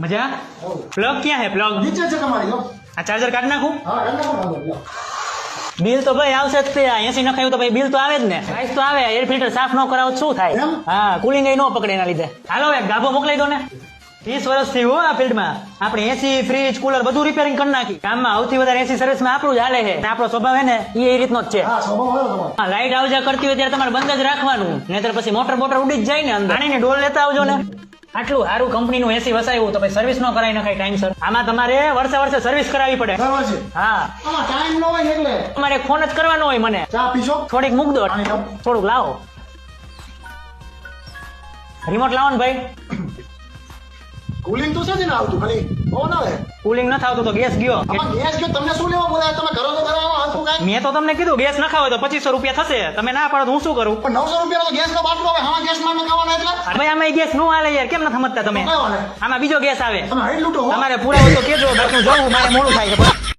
મજા પ્લગ ક્યાં હે પ્લગ નીચે છે તમારી લો આ ચાર્જર કાઢ નાખું હા રંગા લો બિલ તો ભાઈ આવશે જ તે 80 નખાયું તો ભાઈ બિલ તો આવે જ ને પ્રાઇસ તો આવે એર ફિલ્ટર સાફ ન કરાવો તો શું થાય એમ? હા કુલિંગ એ ન પકડે એના લીધે હાલો એક ગાભો મોકલાઈ દો ને 30 વર્ષથી હો આ ફિલ્ડમાં આપણે એસી ફ્રીજ કુલર બધું રિપેરિંગ કરી નાખી કામમાં સૌથી વધારે એસી સર્વિસમાં આપણું જ હાલે છે અને આપણો સ્વભાવ હે ને એ રીતનો જ છે હા સ્વભાવ હોય તમારો હા લાઈટ આવજા કરતી હોય ત્યારે તમારે બંધ જ રાખવાનું નહીતર પછી મોટર ઉડી જ જાય ને અંદર પાણીની ડોલ લેતા આવજો ને આટલું સારું કંપનીનું એસી વસાવ્યું તો પછી સર્વિસ ન કરાવી નખાય ટાઈમસર આમાં તમારે વર્ષે સર્વિસ કરાવવી પડે બરાબર છે હા આમાં ટાઈમ ન હોય ને એટલે તમારે ફોન જ કરવાનો હોય મને ચા પીશો થોડીક મૂક દો પાણી લાવો. થોડુંક લાવો રિમોટ લાવો ને ભાઈ કુલિંગ તો છે જ ને આવતું ખાલી પવન આવે કુલિંગ ન થાવતું તો ગેસ ગયો આમાં ગેસ ગયો તમને શું લેવા બોલાય તમે કરો તો કરાવવા હતું કાંઈ મેં તો તમને કીધું ગેસ નખાવો તો 2500 રૂપિયા થશે તમે ના પાડો તો હું શું કરું પણ 900 રૂપિયા તો ગેસ નો બાટલો આવે હા ગેસ માં નખાવાના એટલે અરે ભાઈ આમાં ગેસ નો હાલે યાર કેમ ન સમજતા તમે કયો હાલે? આમાં બીજો ગેસ આવે તમે હાઈટ લૂંટો હો તમારે પૂરા હોય તો કેજો બાકી હું જવું મારે મોડું થાય છે